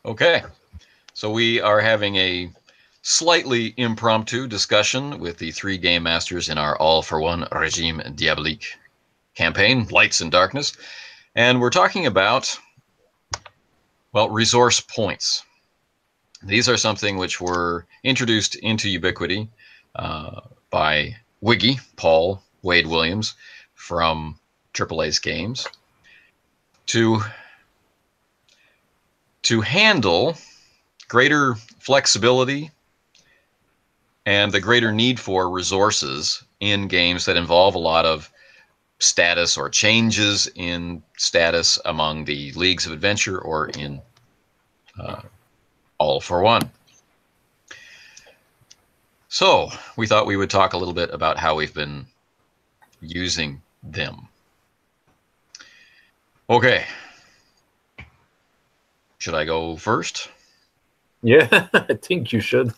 Okay, so we are having a slightly impromptu discussion with the three game masters in our all-for-one regime Diabolique campaign, Lights and Darkness, and we're talking about, well, resource points. These are something which were introduced into Ubiquity by Wiggy, Paul Wade Williams, from AAA's games, to handle greater flexibility and the greater need for resources in games that involve a lot of status or changes in status among the leagues of adventure or in all for one. So we thought we would talk a little bit about how we've been using them. Okay. Should I go first? Yeah, I think you should.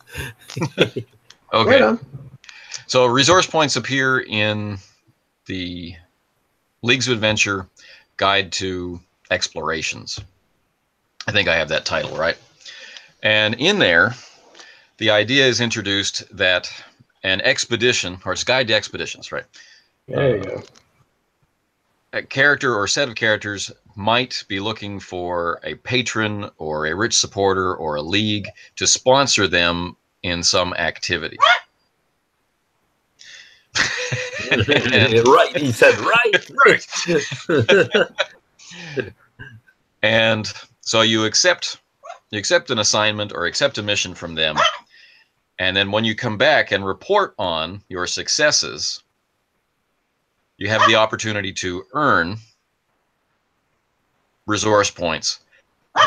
Okay. Right, so resource points appear in the Leagues of Adventure Guide to Explorations. I think I have that title, right? And in there, the idea is introduced that an expedition, or it's Guide to Expeditions, right? There you go. A character or set of characters might be looking for a patron or a rich supporter or a league to sponsor them in some activity. Right, he said right. And so you accept an assignment or accept a mission from them, and then when you come back and report on your successes, you have the opportunity to earn resource points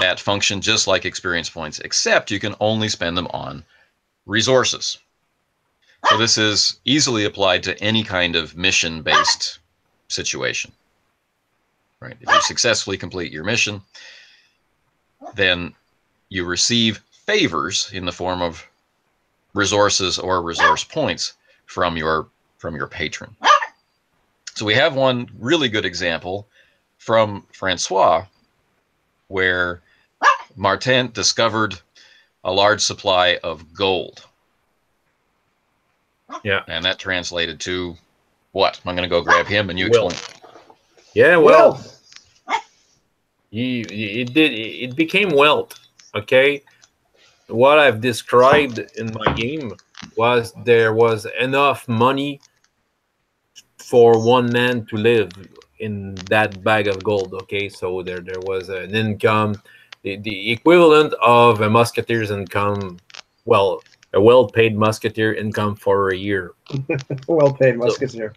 that function just like experience points, except you can only spend them on resources. So this is easily applied to any kind of mission-based situation. Right? If you successfully complete your mission, then you receive favors in the form of resources or resource points from your patron. So we have one really good example from Francois, where Martin discovered a large supply of gold. Yeah. And that translated to what? I'm going to go grab him and you explain. Yeah, well, it became wealth, okay? What I've described in my game was there was enough money for one man to live in that bag of gold, okay? So there was an income, the equivalent of a musketeer's income, well, a well-paid musketeer income for a year. Well-paid musketeer.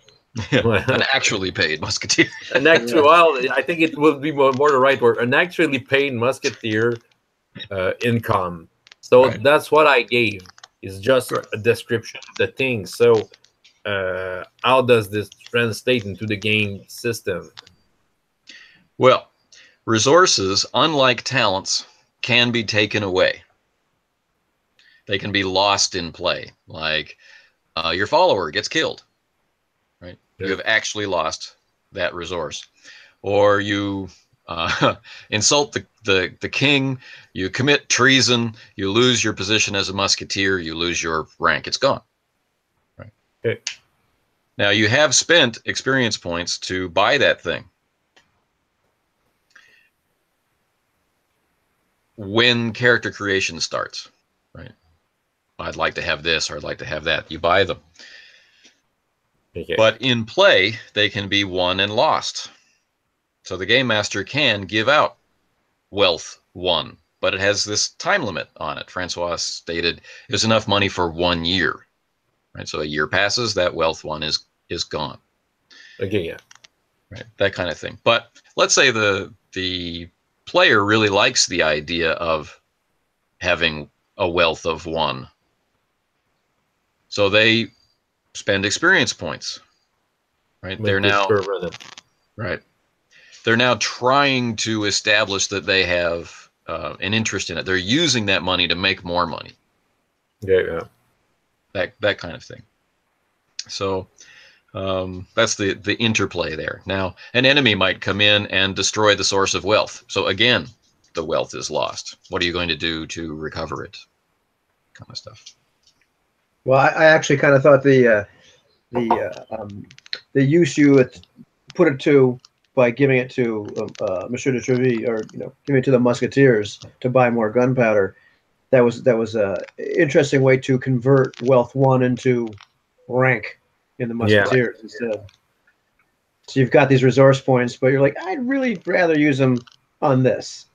An actually paid musketeer. Well, I think it would be more the right word. An actually paid musketeer income. So that's what I gave. It's just a description of the thing. So how does this translate into the game system? Well, resources, unlike talents, can be taken away. They can be lost in play. Like your follower gets killed. Right? Yeah. You have actually lost that resource. Or you insult the king, you commit treason, you lose your position as a musketeer, you lose your rank. It's gone. Right? Okay. Now, you have spent experience points to buy that thing. When character creation starts, right? I'd like to have this or I'd like to have that. You buy them. Okay. But in play, they can be won and lost. So the game master can give out wealth won, but it has this time limit on it. Francois stated there's enough money for 1 year. Right? So a year passes, that wealth won is gone. Okay, yeah. Right, that kind of thing. But let's say the player really likes the idea of having a wealth of one. So they spend experience points. Right? They're now right. They're now trying to establish that they have an interest in it. They're using that money to make more money. Yeah. That kind of thing. So that's the interplay there. Now, an enemy might come in and destroy the source of wealth. So again, the wealth is lost? What are you going to do to recover it? Kind of stuff. Well, I actually kind of thought the use you put it to by giving it to Monsieur de Treville, or giving it to the musketeers to buy more gunpowder. That was a interesting way to convert wealth 1 into rank in the musketeers instead. So you've got these resource points, but you're like, I'd really rather use them on this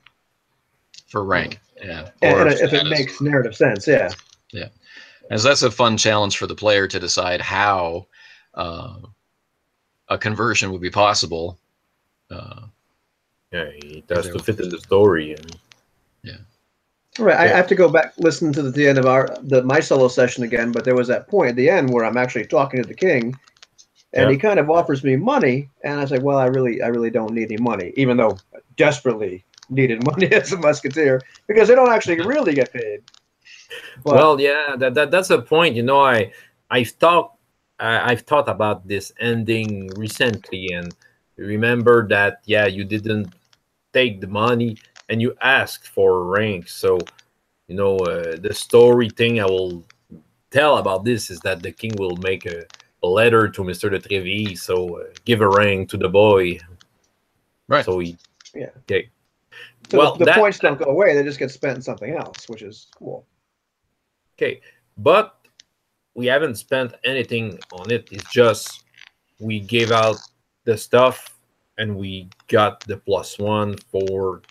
for rank. Yeah, or if it makes narrative sense. Yeah. And so that's a fun challenge for the player to decide how a conversion would be possible. It has to fit in the story. Yeah. Right. I have to go back listen to the end of my solo session again, but there was that point at the end where I'm actually talking to the king, and he kind of offers me money, and I say, well, I really don't need any money, even though I desperately needed money as a musketeer, because they don't actually really get paid. But, well, yeah, that's a point. I've thought about this ending recently, and remember that you didn't take the money and you asked for rank. So the story thing I will tell about this is that the king will make a letter to Mr. de Treville, so give a rank to the boy. Right. So okay. So well, the points don't go away; they just get spent in something else, which is cool. Okay, but we haven't spent anything on it. It's just we gave out the stuff and we got the +1 for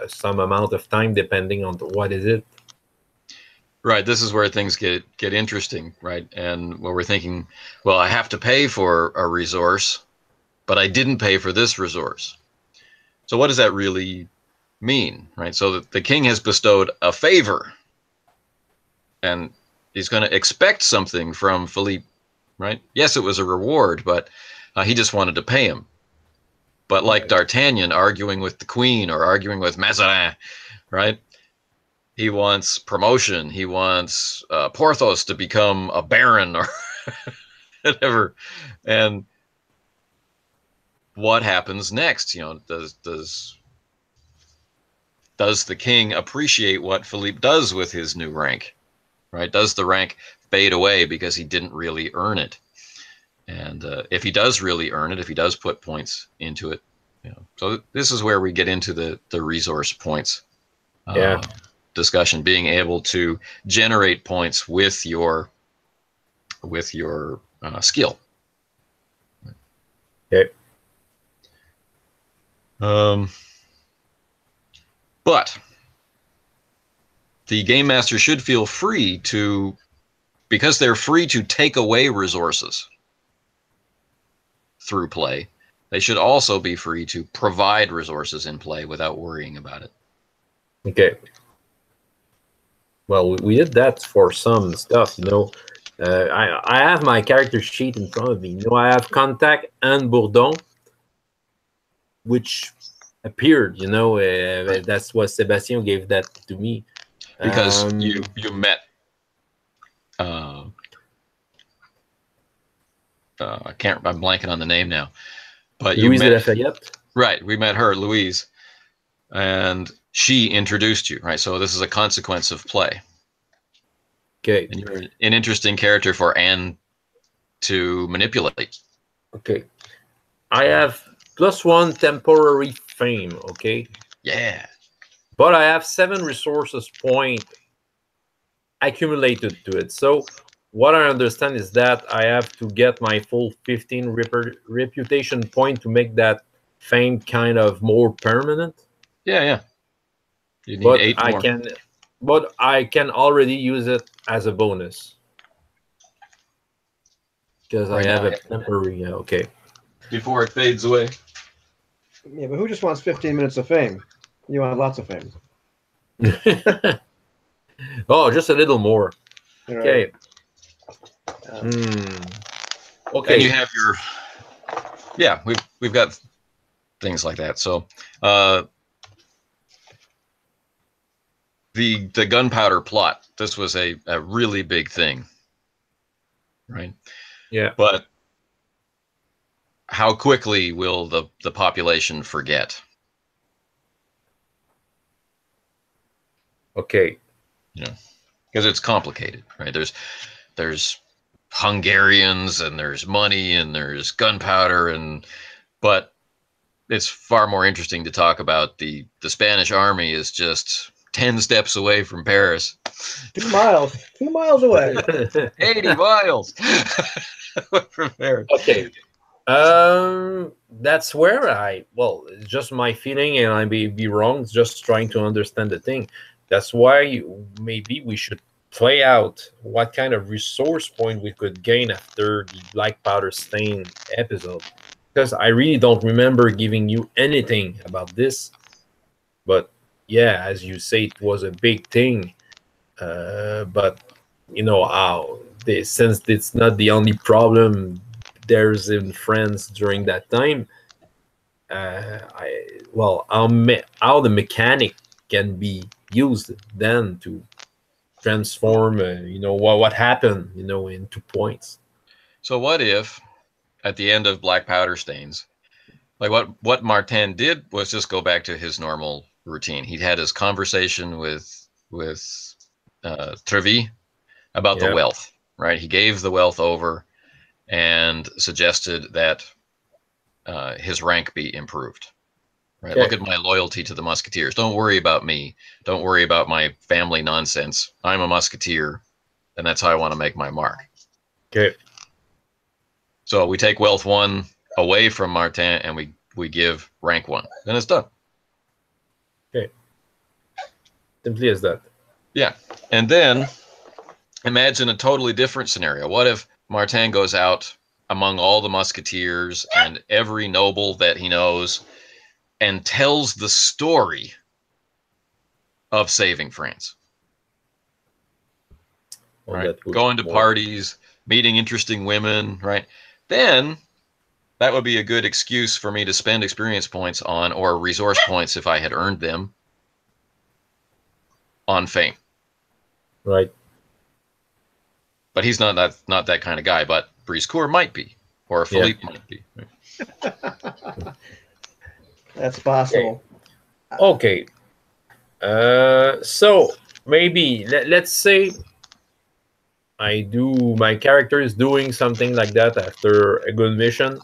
some amount of time, depending on what is it. Right. This is where things get interesting, right? And where we're thinking, well, I have to pay for a resource, but I didn't pay for this resource. So what does that really mean, right? So the king has bestowed a favor, and he's going to expect something from Philippe, right? Yes, it was a reward, but he just wanted to pay him. But like D'Artagnan arguing with the queen or arguing with Mazarin, right? He wants promotion. He wants Porthos to become a baron or whatever. And what happens next? Does the king appreciate what Philippe does with his new rank? Right? Does the rank fade away because he didn't really earn it? And if he does really earn it, if he does put points into it, so this is where we get into the resource points discussion, being able to generate points with your skill. Okay. But the game master should feel free to, because they're free to take away resources through play, they should also be free to provide resources in play without worrying about it. Okay. Well, we did that for some stuff, I have my character sheet in front of me. I have Contact and Bourdon, which appeared, that's what Sebastian gave that to me. Because you met I'm blanking on the name now, but Louise de Lafayette. Right, we met her, Louise, and she introduced you, right? So this is a consequence of play. Okay. And you're an interesting character for Anne to manipulate. Okay. I have +1 temporary fame, okay? Yeah. But I have 7 resources point accumulated to it. So what I understand is that I have to get my full 15 reputation point to make that fame kind of more permanent. Yeah. You need 8 more. But I can already use it as a bonus. Because I have a temporary, okay. Before it fades away. Yeah, but who just wants 15 minutes of fame? You want lots of fame. Oh, just a little more. Right. Okay. Okay. And you have your... Yeah, we've got things like that. So the gunpowder plot, this was a really big thing. Right? Yeah. But how quickly will the population forget? Okay. You know, because it's complicated, right? There's Hungarians and there's money and there's gunpowder but it's far more interesting to talk about the Spanish army is just 10 steps away from Paris. 2 miles. 2 miles away. 80 miles from Paris. Okay. That's where it's just my feeling, and I may be wrong. Just trying to understand the thing. That's why maybe we should play out what kind of resource point we could gain after the Black Powder Stain episode, because I really don't remember giving you anything about this. But yeah, as you say, it was a big thing. But you know how since it's not the only problem there's in France during that time. How the mechanic can be used then to transform, what happened, into points. So what if at the end of Black Powder Stains, like what Martin did was just go back to his normal routine. He had his conversation with Trevi about the wealth, right? He gave the wealth over and suggested that his rank be improved. Right? Okay. Look at my loyalty to the musketeers. Don't worry about me. Don't worry about my family nonsense. I'm a musketeer, and that's how I want to make my mark. Okay. So we take wealth 1 away from Martin, and we give rank 1. Then it's done. Okay. Simply as that. Yeah. And then imagine a totally different scenario. What if Martin goes out among all the musketeers and every noble that he knows and tells the story of saving France? Right? Going to parties, meeting interesting women, right? Then that would be a good excuse for me to spend experience points on, or resource points if I had earned them, on fame. Right. But he's not that kind of guy, but Briscourt might be, or Philippe might be. That's possible. Okay. So maybe let's say my character is doing something like that after a good mission.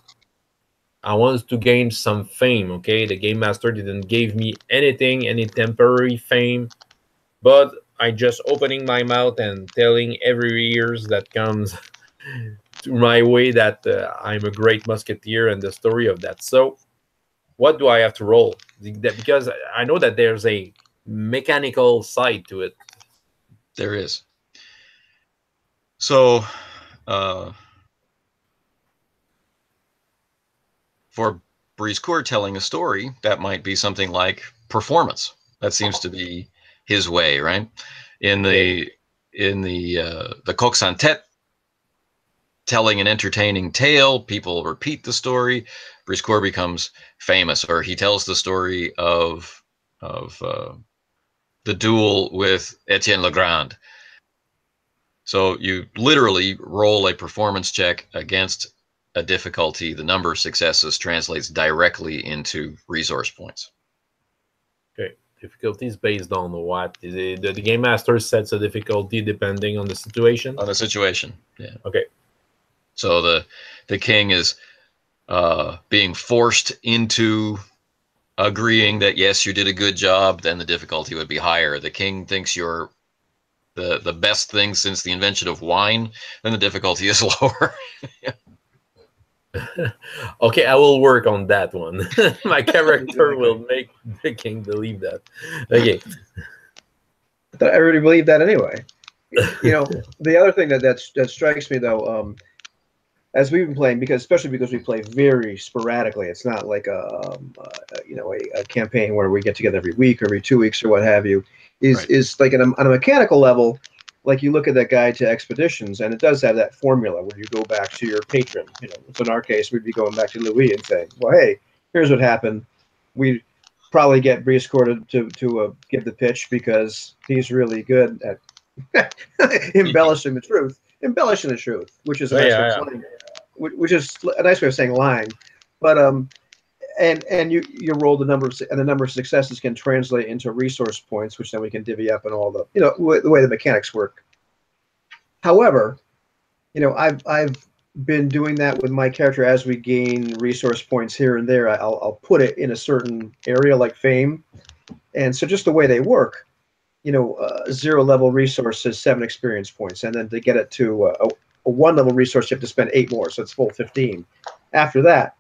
I want to gain some fame. Okay, the game master didn't give me anything, any temporary fame, but I just opening my mouth and telling every ears that comes to my way that I'm a great musketeer and the story of that. So what do I have to roll? Because I know that there's a mechanical side to it. There is. So for Briscourt telling a story, that might be something like performance. That seems to be his way, right? In the coq sans tête, telling an entertaining tale, people repeat the story. Briscourt becomes famous, or he tells the story of the duel with Etienne Legrand. So you literally roll a performance check against a difficulty. The number of successes translates directly into resource points. Okay. Difficulty is based on what? The game master sets a difficulty depending on the situation? On the situation, yeah. Okay. So the king is being forced into agreeing that, yes, you did a good job, then the difficulty would be higher. The king thinks you're the best thing since the invention of wine, then the difficulty is lower. Okay, I will work on that one. My character will make the king believe that. Okay. I already believe that anyway. You know, the other thing that strikes me though, as we've been playing, especially because we play very sporadically, it's not like a campaign where we get together every week or every 2 weeks or what have you. Is like on a mechanical level, like you look at that guide to expeditions, and it does have that formula where you go back to your patron. You know, so in our case, we'd be going back to Louis and saying, "Well, hey, here's what happened. We probably get Briscourt to give the pitch because he's really good at embellishing the truth, which is a nice way of saying, which is a nice way of saying lying. But and you roll the number and the number of successes can translate into resource points, which then we can divvy up and all the the way the mechanics work. However, I've been doing that with my character as we gain resource points here and there. I'll put it in a certain area like fame, and so just the way they work, 0 level resource is 7 experience points, and then to get it to a 1 level resource, you have to spend 8 more, so it's full 15. After that,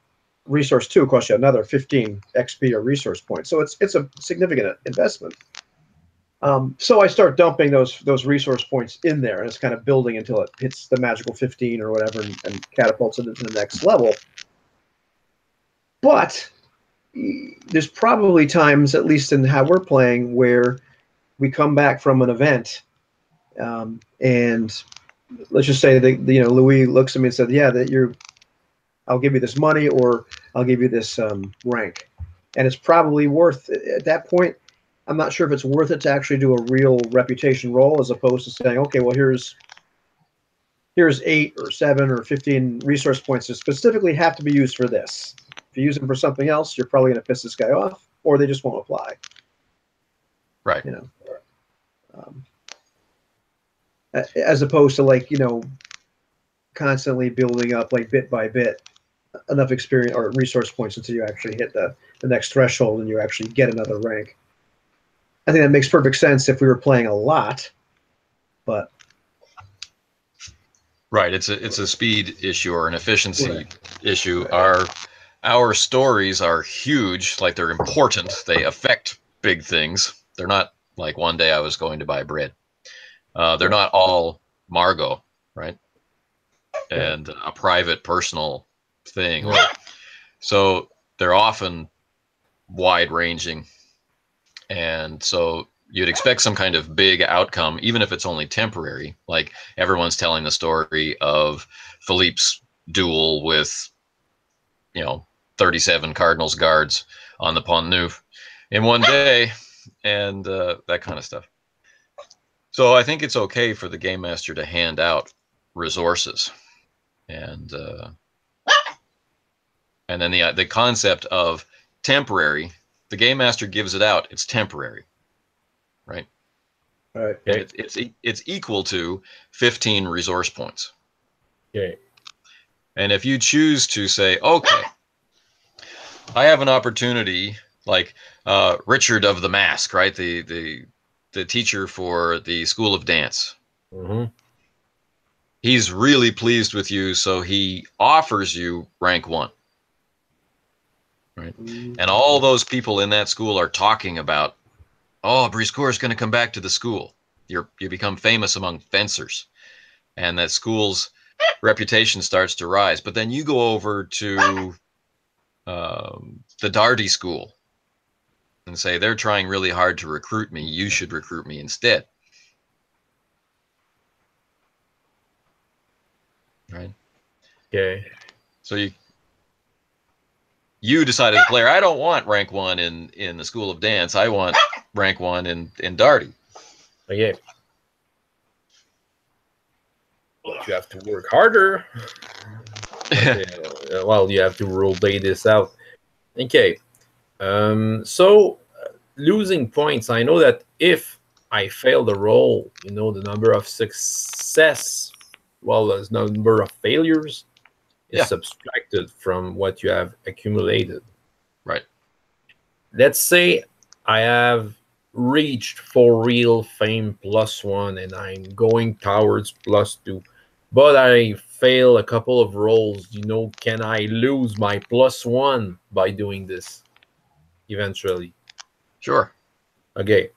resource 2 costs you another 15 XP or resource points, so it's a significant investment. So I start dumping those resource points in there, and it's kind of building until it hits the magical 15 or whatever, and catapults it into the next level. But there's probably times, at least in how we're playing, where we come back from an event, and let's just say that Louis looks at me and said, "Yeah, I'll give you this money, or I'll give you this rank," and it's probably worth at that point. I'm not sure if it's worth it to actually do a real reputation roll, as opposed to saying, "Okay, well here's 8 or 7 or 15 resource points that specifically have to be used for this. If you use them for something else, you're probably going to piss this guy off, or they just won't apply." Right. As opposed to constantly building up bit by bit enough experience or resource points until you actually hit the next threshold and you actually get another rank. I think that makes perfect sense if we were playing a lot, but right, it's a speed issue or an efficiency issue. Our stories are huge, like they're important. They affect big things. They're not like one day I was going to buy bread. They're not all Margot, right? And a private, personal thing. So they're often wide-ranging. And so you'd expect some kind of big outcome, even if it's only temporary. Like everyone's telling the story of Philippe's duel with, 37 Cardinals guards on the Pont Neuf in one day, and that kind of stuff. So I think it's okay for the game master to hand out resources, and then the concept of temporary. The game master gives it out. It's temporary, right? All right. It's equal to 15 resource points. Okay. And if you choose to say, okay, I have an opportunity, like Richard of the Mask, right? The teacher for the School of Dance. Mm-hmm. He's really pleased with you, so he offers you rank 1. Right. And all those people in that school are talking about, oh, Briscoe is going to come back to the school. You become famous among fencers, and that school's reputation starts to rise. But then you go over to the Darty school and say, they're trying really hard to recruit me. You should recruit me instead. Right. Okay. So you decided to player, I don't want rank 1 in the School of Dance. I want rank 1 in Darty. Okay. You have to work harder. Well, you have to roleplay this out. Okay. So losing points. I know that if I fail the roll, the number of success, the number of failures is subtracted from what you have accumulated. Right. Let's say I have reached for real fame +1 and I'm going towards +2, but I fail a couple of rolls. Can I lose my +1 by doing this eventually? Sure. Okay.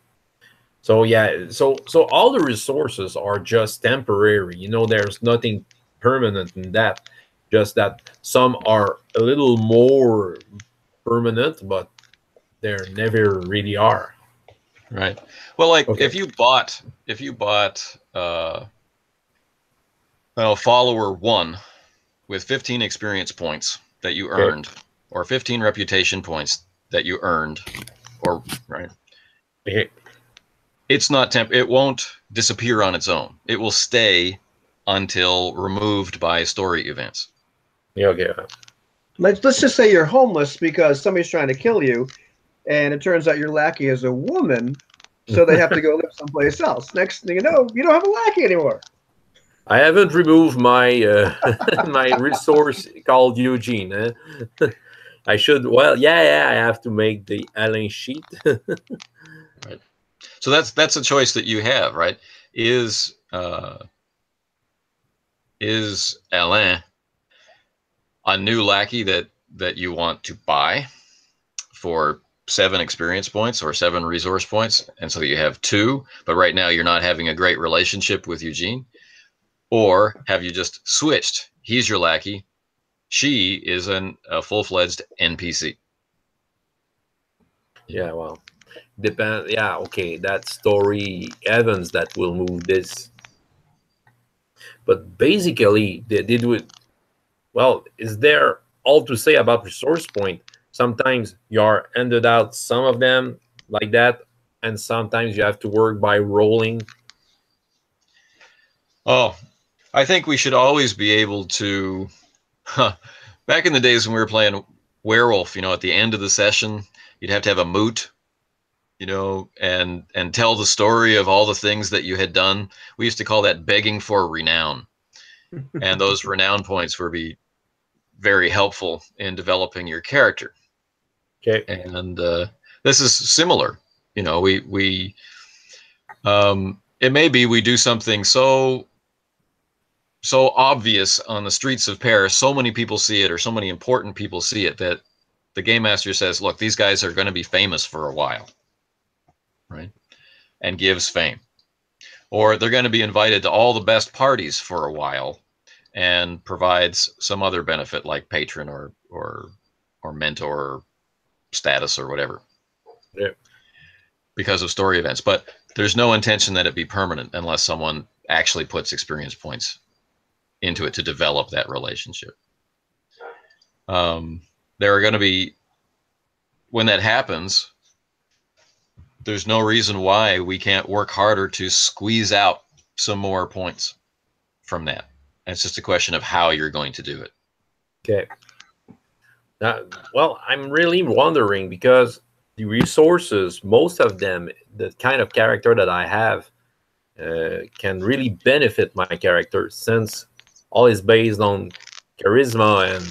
So yeah, so all the resources are just temporary. There's nothing permanent in that. Just that some are a little more permanent, but they never really are. Right. Well, like Okay. if you bought follower 1 with 15 experience points that you earned, or 15 reputation points that you earned, or right. Okay. It's not it won't disappear on its own. It will stay until removed by story events. Yeah, okay. let's just say you're homeless because somebody's trying to kill you, and it turns out your lackey is a woman, so they have to go live someplace else. Next thing you know, you don't have a lackey anymore. I haven't removed my my resource called Eugene. I should. Well, yeah. I have to make the Alain sheet. Right. So that's a choice that you have, right? Is Alain a new lackey that you want to buy for 7 experience points or 7 resource points, and so you have 2, but right now you're not having a great relationship with Eugene? Or have you just switched? He's your lackey. She is a full-fledged NPC. Yeah, well, depend. Yeah, okay, that story Evans that will move this. But basically, they do it. Well, is there all to say about resource point? Sometimes you are ended out some of them like that, and sometimes you have to work by rolling. Oh, I think we should always be able to. Back in the days when we were playing Werewolf, at the end of the session, you'd have to have a moot, and tell the story of all the things that you had done. We used to call that begging for renown, and those renown points would be very helpful in developing your character. Okay. And this is similar. We it may be we do something so obvious on the streets of Paris, so many people see it, or so many important people see it, that the game master says, look, these guys are going to be famous for a while, right? And gives fame. Or they're going to be invited to all the best parties for a while and provides some other benefit like patron or mentor status or whatever. Yeah. Because of story events. But there's no intention that it be permanent unless someone actually puts experience points into it to develop that relationship. There are going to be, when that happens, there's no reason why we can't work harder to squeeze out some more points from that. It's just a question of how you're going to do it. Okay. Well, I'm really wondering because the resources, most of them, the kind of character that I have, can really benefit my character since all is based on charisma and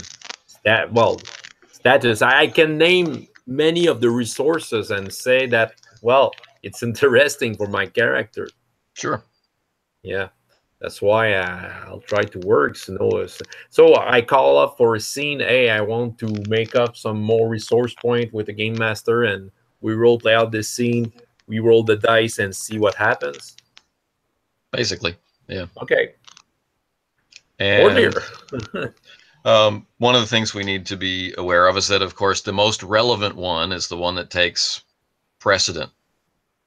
status. I can name many of the resources and say that, well, it's interesting for my character. Sure. Yeah. That's why I'll try to work. So I call up for a scene. Hey, I want to make up some more resource point with the game master, and we role play out this scene. We roll the dice and see what happens. Basically, yeah. Okay. And one of the things we need to be aware of is that, of course, the most relevant one is the one that takes precedent,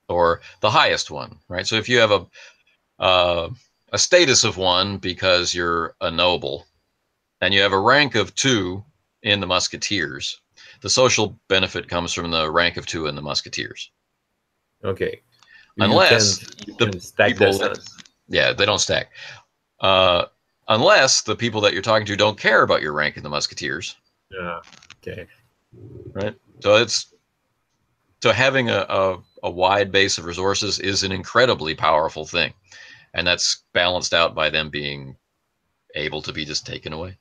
or the highest one, right? So if you have a status of 1 because you're a noble, and you have a rank of 2 in the musketeers, the social benefit comes from the rank of 2 in the musketeers. Okay. Unless you can stack people, yeah, they don't stack. Unless the people that you're talking to don't care about your rank in the musketeers. Yeah. Okay. Right. So having a wide base of resources is an incredibly powerful thing. And that's balanced out by them being able to be just taken away.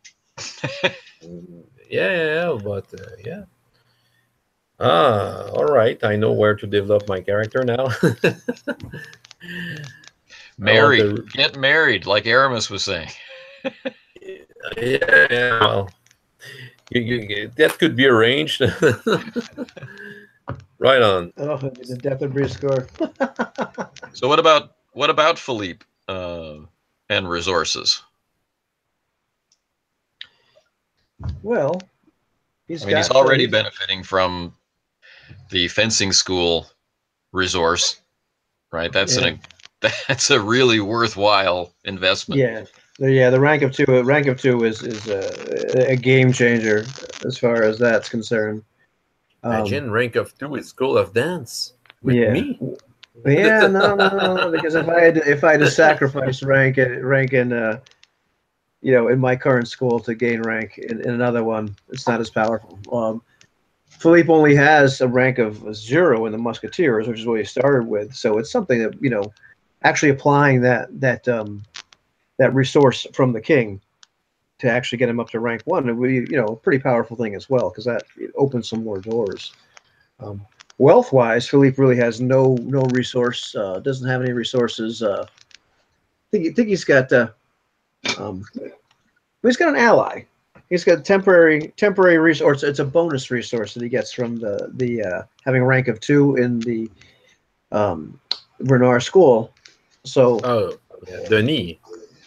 Yeah, but yeah. All right. I know where to develop my character now. Get married, like Aramis was saying. Yeah. Well, that could be arranged. Right on. Oh, the depth of breed score. So what about Philippe and resources? Well, he's already benefiting from the fencing school resource, right? That's a really worthwhile investment. Yeah. The rank of 2 is a game changer as far as that's concerned. Imagine rank of 2 is School of Dance with me. Yeah, no, because if I had to sacrifice rank in in my current school to gain rank in another one, it's not as powerful. Philippe only has a rank of 0 in the musketeers, which is what he started with. So it's something that actually applying that resource from the king to actually get him up to rank 1, it would be a pretty powerful thing as well, because that opens some more doors. Wealth wise, Philippe really has no resource. Doesn't have any resources. Think he's got he's got an ally. He's got temporary resource. It's a bonus resource that he gets from the having a rank of 2 in the Renard school. So Denis,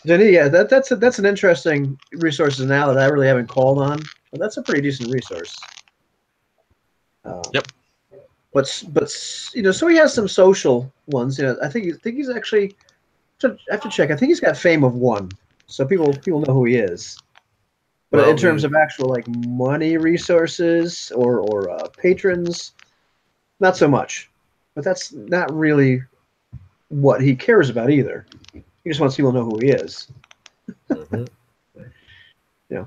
yeah, that's an interesting resource now that I really haven't called on, but that's a pretty decent resource. Yep. But so he has some social ones. I think he's actually. I have to check. I think he's got fame of 1, so people know who he is. But in terms of actual like money resources or patrons, not so much. But that's not really what he cares about either. He just wants people to know who he is. Mm-hmm. Yeah.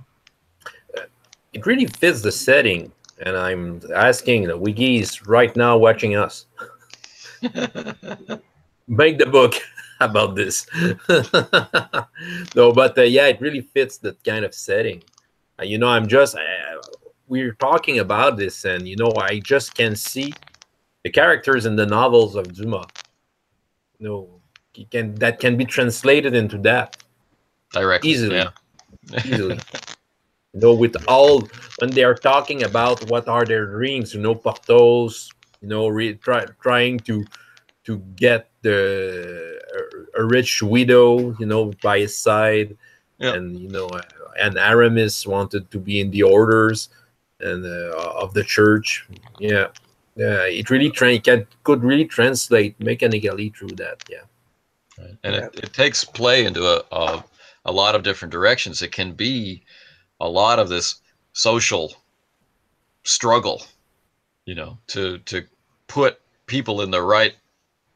It really fits the setting, and I'm asking the wiggies right now watching us. Make the book about this. No, but yeah, it really fits that kind of setting. I'm just we're talking about this, and I just can see the characters in the novels of Dumas. That can be translated into that Directly, easily. yeah. Easily. With all when they are talking about what are their dreams, Porthos, trying to get a rich widow, by his side, Yep. and and Aramis wanted to be in the orders and of the church. Yeah, it really could really translate mechanically through that. Yeah, Right. And it takes play into a lot of different directions. It can be a lot of this social struggle, to put people in the right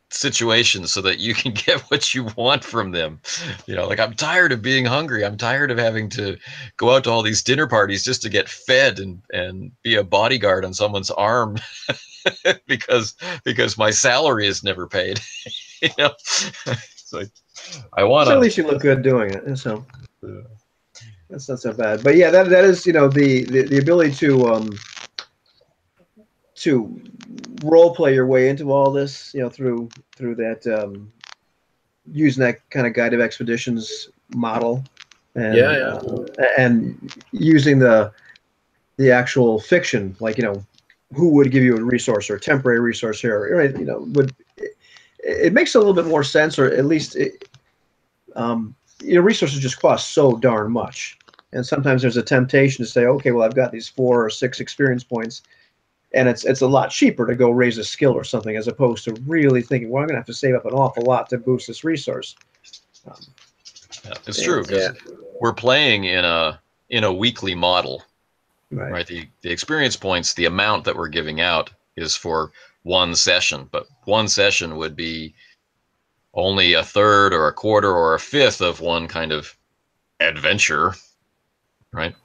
situations so that you can get what you want from them. Like, I'm tired of being hungry. I'm tired of having to go out to all these dinner parties just to get fed and be a bodyguard on someone's arm because my salary is never paid. It's like, I want So at to. least you look good doing it. So that's not so bad. But yeah, that is the ability to role play your way into all this, through that using that kind of guided expeditions model, and and using the actual fiction, like who would give you a resource or a temporary resource here, right? It makes a little bit more sense, or at least resources just cost so darn much, and sometimes there's a temptation to say, okay, well, I've got these 4 or 6 experience points. And it's a lot cheaper to go raise a skill or something, as opposed to really thinking, well, I'm going to have to save up an awful lot to boost this resource. It's true, because we're playing in a weekly model, right? The experience points, the amount that we're giving out is for 1 session, but 1 session would be only a third or a quarter or a fifth of one kind of adventure, right?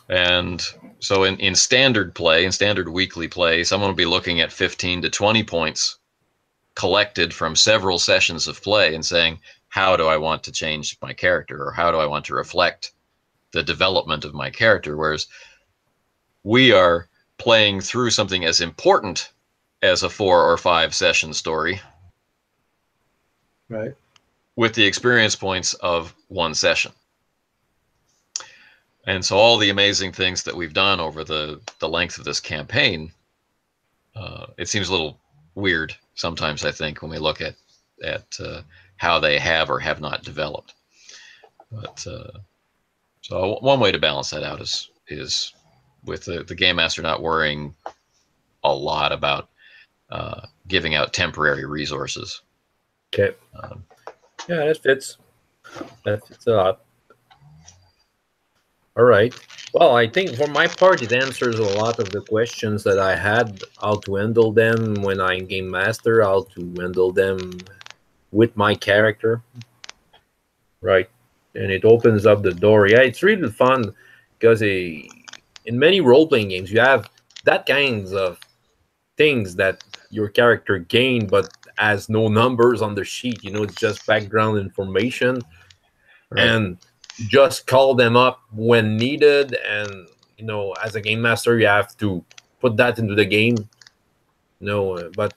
And so in standard play, in standard weekly play, someone will be looking at 15 to 20 points collected from several sessions of play and saying, how do I want to change my character, or how do I want to reflect the development of my character? Whereas we are playing through something as important as a 4 or 5 session story, right, with the experience points of 1 session. And so all the amazing things that we've done over the length of this campaign, it seems a little weird sometimes, I think, when we look at how they have or have not developed. But so one way to balance that out is with the game master not worrying a lot about giving out temporary resources. Okay. Yeah, that fits. That fits a lot. All right. Well, I think for my part, it answers a lot of the questions that I had, how to handle them when I'm game master, how to handle them with my character. Right. and it opens up the door. Yeah, it's really fun because in many role-playing games you have that kinds of things that your character gain but has no numbers on the sheet. You know, it's just background information, Right. and just call them up when needed. And you know, as a game master, you have to put that into the game. No, but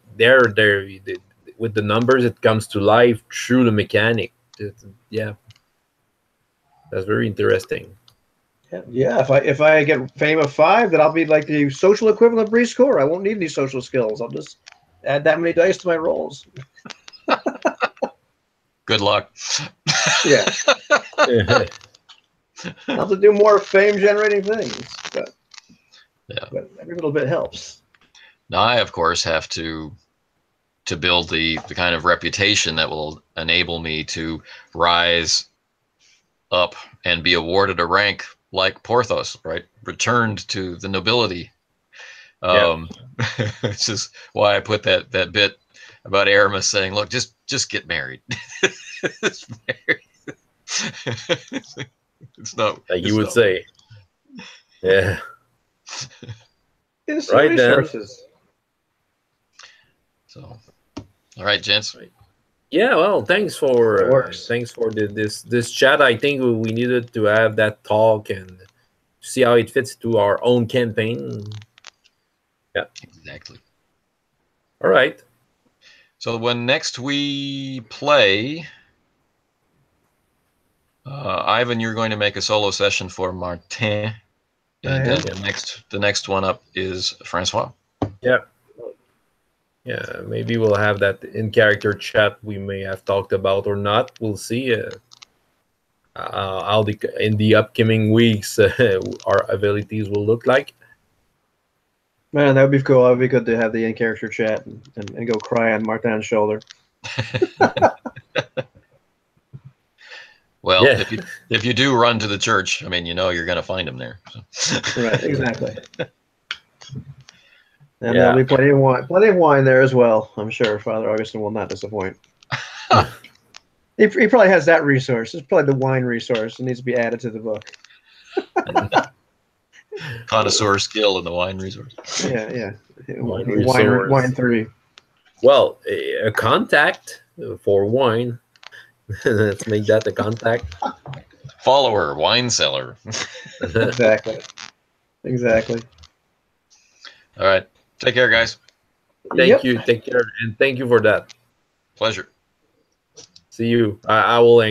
with the numbers, it comes to life through the mechanic. Yeah, that's very interesting. Yeah, if I get fame of 5, then I'll be like the social equivalent of Bree Score. I won't need any social skills. I'll just add that many dice to my rolls. Good luck. Yeah. I'll have to do more fame generating things. But, Yeah. But every little bit helps. Now I, of course, have to build the kind of reputation that will enable me to rise up and be awarded a rank like Porthos, right? Returned to the nobility. Which is why I put that bit about Aramis saying, "Look, just get married." It's not like you would say. Yeah. It's Right resources. So, all right, gents. Yeah, well, thanks for this chat. I think we needed to have that talk and see how it fits to our own campaign. Yeah, exactly. All right. So when next we play, Ivan, you're going to make a solo session for Martin, and then the next one up is Francois. Yeah. Yeah, maybe we'll have that in-character chat we may have talked about or not. We'll see how in the upcoming weeks our abilities will look like. Man, that would be cool. That would be good to have the in-character chat and go cry on Martin's shoulder. Well, yeah. if you do run to the church, I mean, you know you're going to find him there. So. Right, exactly. And there'll be plenty of wine there as well. I'm sure Father Augustine will not disappoint. He probably has that resource. It's probably the wine resource. It needs to be added to the book. Connoisseur skill in the wine resource. Yeah. Wine 3. Well, a contact for wine. Let's make that a contact. Follower, wine seller. Exactly. All right. Take care, guys. Thank you. Take care. And thank you for that. Pleasure. See you. I will